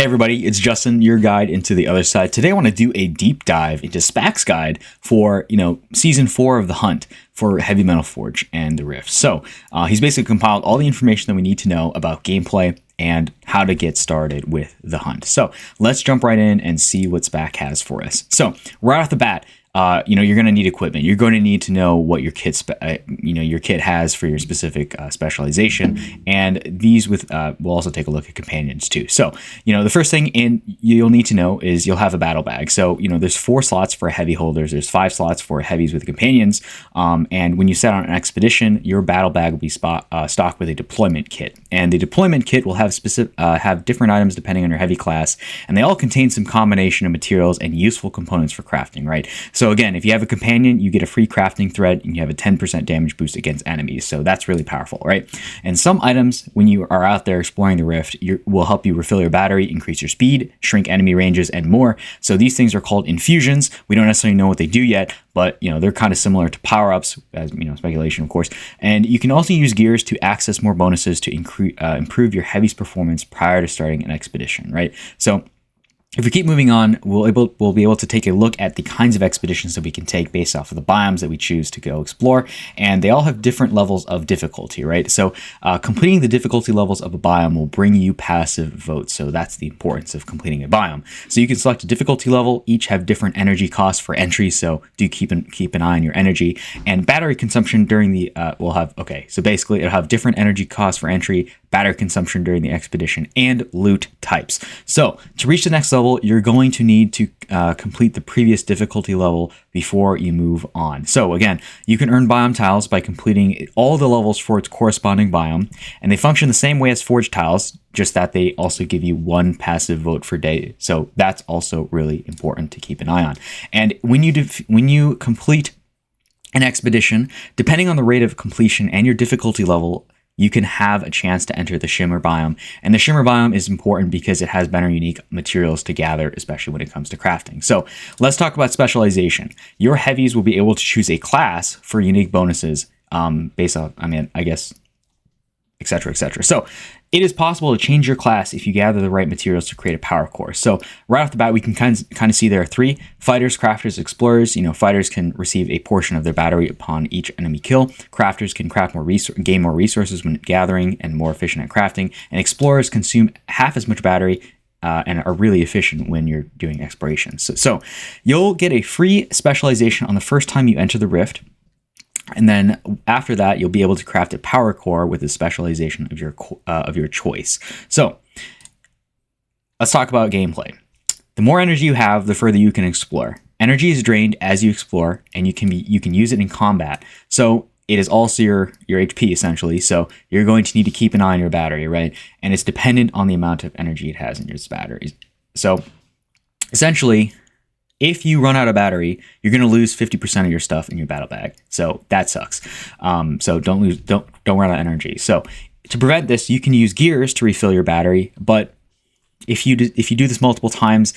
Hey everybody, it's Justin, your guide into the other side. Today I want to do a deep dive into SPAAAK's guide for, season 4 of the hunt for Heavy Metal Forge and the Rift. So he's basically compiled all the information that we need to know about gameplay and how to get started with the hunt. So let's jump right in and see what SPAAAK has for us. So right off the bat, you're going to need equipment. You're going to need to know what your kit, your kit has for your specific specialization, and these we'll also take a look at companions too. So, the first thing you'll need to know is you'll have a battle bag. So, there's 4 slots for heavy holders. There's 5 slots for heavies with companions. And when you set on an expedition, your battle bag will be stocked with a deployment kit, and the deployment kit will have have different items depending on your heavy class, and they all contain some combination of materials and useful components for crafting, right? So again, if you have a companion, you get a free crafting thread and you have a 10% damage boost against enemies. So that's really powerful, right? And some items, when you are out there exploring the Rift, will help you refill your battery, increase your speed, shrink enemy ranges, and more. So these things are called infusions. We don't necessarily know what they do yet, but they're kind of similar to power-ups, as speculation, of course. And you can also use gears to access more bonuses to improve your heavy's performance prior to starting an expedition, right? So if we keep moving on, we'll be able to take a look at the kinds of expeditions that we can take based off of the biomes that we choose to go explore, and they all have different levels of difficulty, right? So completing the difficulty levels of a biome will bring you passive votes, so that's the importance of completing a biome. So you can select a difficulty level, each have different energy costs for entry, so do keep an eye on your energy, and battery consumption during the, so basically it'll have different energy costs for entry, battery consumption during the expedition, and loot types. So to reach the next level, you're going to need to complete the previous difficulty level before you move on. So again, you can earn biome tiles by completing all the levels for its corresponding biome, and they function the same way as forge tiles, just that they also give you 1 passive vote per day. So that's also really important to keep an eye on. And when you complete an expedition, depending on the rate of completion and your difficulty level, you can have a chance to enter the Shimmer biome. And the Shimmer biome is important because it has better unique materials to gather, especially when it comes to crafting. So let's talk about specialization. Your heavies will be able to choose a class for unique bonuses based on, etc., etc. So it is possible to change your class if you gather the right materials to create a power core. So right off the bat, we can kind of see there are 3: fighters, crafters, explorers. Fighters can receive a portion of their battery upon each enemy kill. Crafters can gain more resources when gathering and more efficient at crafting. And explorers consume half as much battery and are really efficient when you're doing exploration. So you'll get a free specialization on the first time you enter the Rift. And then after that, you'll be able to craft a power core with a specialization of your choice. So let's talk about gameplay. The more energy you have, the further you can explore. Energy is drained as you explore, and you can use it in combat. So it is also your HP essentially. So you're going to need to keep an eye on your battery, right? And it's dependent on the amount of energy it has in its batteries. So essentially, if you run out of battery, you're going to lose 50% of your stuff in your battle bag. So that sucks. So don't run out of energy. So to prevent this, you can use gears to refill your battery. But if you do this multiple times,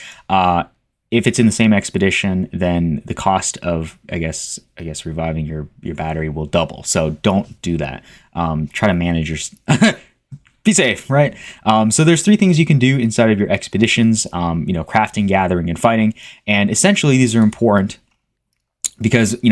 if it's in the same expedition, then the cost of I guess reviving your battery will double. So don't do that. Try to manage your be safe, right? So there's 3 things you can do inside of your expeditions, crafting, gathering, and fighting. And essentially, these are important because, we're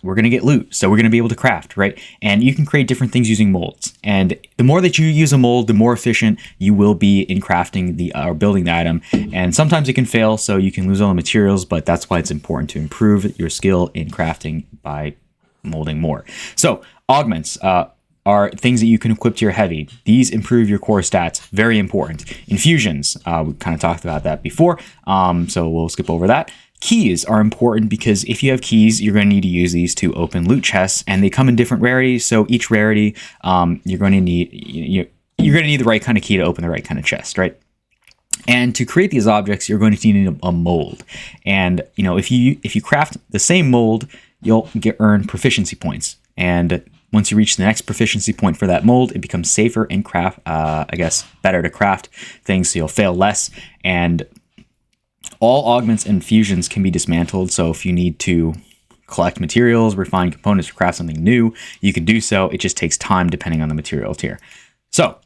going to get loot. So we're going to be able to craft, right? And you can create different things using molds. And the more that you use a mold, the more efficient you will be in crafting or building the item. And sometimes it can fail, so you can lose all the materials, but that's why it's important to improve your skill in crafting by molding more. So augments, are things that you can equip to your heavy. These improve your core stats. Very important. Infusions, we kind of talked about that before, so we'll skip over that. Keys are important because if you have keys, you're going to need to use these to open loot chests, and they come in different rarities. So each rarity, you're going to need the right kind of key to open the right kind of chest, right? And to create these objects, you're going to need a mold. And if you craft the same mold, you'll earn proficiency points. And once you reach the next proficiency point for that mold, it becomes safer and better to craft things, so you'll fail less. And all augments and fusions can be dismantled, so if you need to collect materials, refine components, or craft something new, you can do so. It just takes time depending on the material tier. So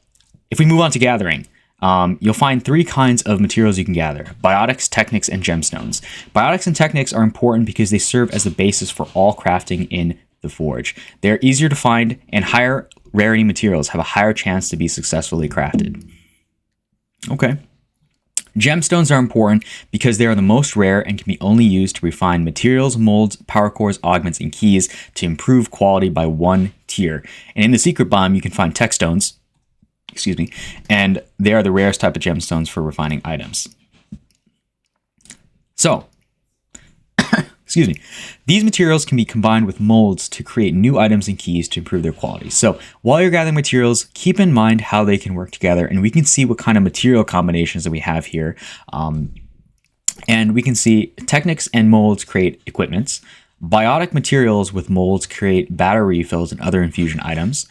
if we move on to gathering, you'll find three kinds of materials you can gather: biotics, technics, and gemstones. Biotics and technics are important because they serve as the basis for all crafting in the forge. They're easier to find, and higher rarity materials have a higher chance to be successfully crafted. Okay. Gemstones are important because they are the most rare and can be only used to refine materials, molds, power cores, augments, and keys to improve quality by one tier. And in the secret biome, you can find tech stones, and they are the rarest type of gemstones for refining items. So, these materials can be combined with molds to create new items and keys to improve their quality. So while you're gathering materials, keep in mind how they can work together, and we can see what kind of material combinations that we have here. And we can see techniques and molds create equipments. Biotic materials with molds create battery refills and other infusion items.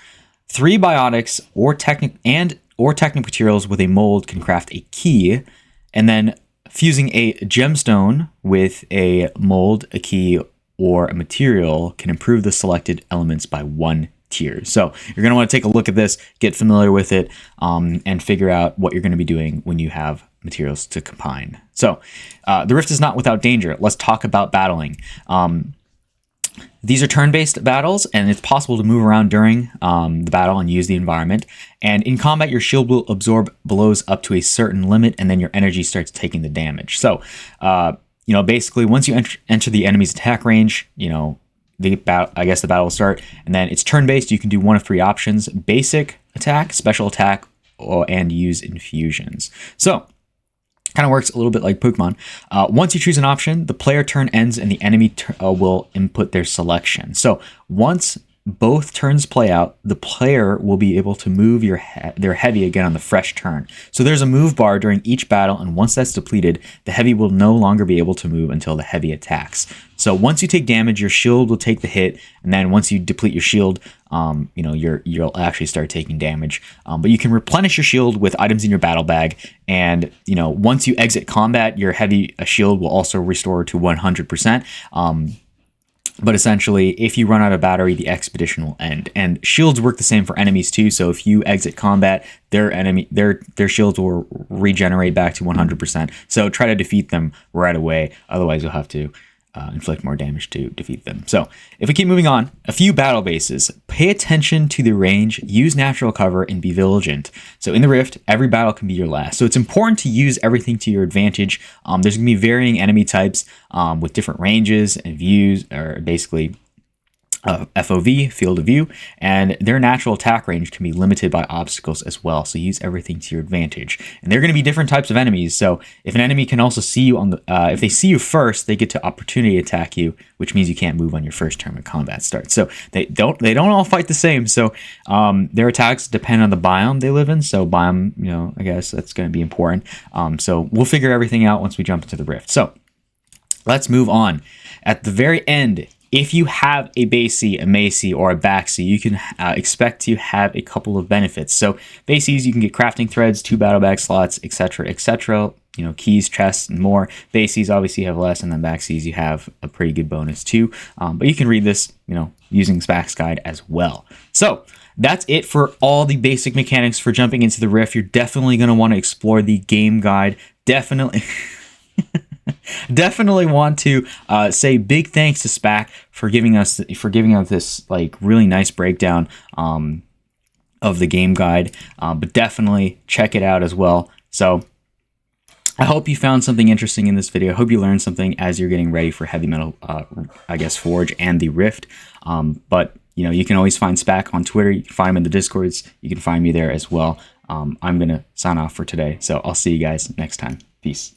3 biotics or technic materials with a mold can craft a key, and then fusing a gemstone with a mold, a key, or a material can improve the selected elements by one tier. So you're going to want to take a look at this, get familiar with it, and figure out what you're going to be doing when you have materials to combine. So the Rift is not without danger. Let's talk about battling. These are turn-based battles, and it's possible to move around during the battle and use the environment. And in combat, your shield will absorb blows up to a certain limit, and then your energy starts taking the damage. So, basically, once you enter the enemy's attack range, the battle will start. And then it's turn-based. You can do one of 3 options: basic attack, special attack, and use infusions. So, kind of works a little bit like Pokemon. Once you choose an option, the player turn ends and the enemy will input their selection. So once both turns play out, the player will be able to move their heavy again on the fresh turn. So there's a move bar during each battle, and once that's depleted, the heavy will no longer be able to move until the heavy attacks. So once you take damage, your shield will take the hit, and then once you deplete your shield, you'll actually start taking damage. But you can replenish your shield with items in your battle bag, and once you exit combat, your heavy shield will also restore to 100%. But essentially, if you run out of battery, the expedition will end. And shields work the same for enemies too. So if you exit combat, their shields will regenerate back to 100%. So try to defeat them right away. Otherwise, you'll have to inflict more damage to defeat them. So if we keep moving on, a few battle bases. Pay attention to the range, use natural cover, and be vigilant. So in the Rift, every battle can be your last. So it's important to use everything to your advantage. There's going to be varying enemy types with different ranges and views, or basically FOV, field of view, and their natural attack range can be limited by obstacles as well. So use everything to your advantage. And they're going to be different types of enemies. So if an enemy can also see you if they see you first, they get to opportunity attack you, which means you can't move on your first turn when combat starts. So they don't all fight the same. So their attacks depend on the biome they live in. So biome, I guess that's going to be important. So we'll figure everything out once we jump into the Rift. So let's move on. At the very end, if you have a base C, a May C, or a back C, you can expect to have a couple of benefits. So base Cs, you can get crafting threads, 2 battle bag slots, etc., etc. Keys, chests, and more. Base Cs obviously have less, and then back Cs you have a pretty good bonus too. But you can read this, using SPAAAK's guide as well. So that's it for all the basic mechanics for jumping into the Rift. You're definitely going to want to explore the game guide. Definitely want to say big thanks to SPAAAK for giving us this really nice breakdown of the game guide, but definitely check it out as well. So I hope you found something interesting in this video. I hope you learned something as you're getting ready for Heavy Metal Forge and the Rift. But you can always find SPAAAK on Twitter. You can find him in the Discords. You can find me there as well. I'm gonna sign off for today, so I'll see you guys next time. Peace.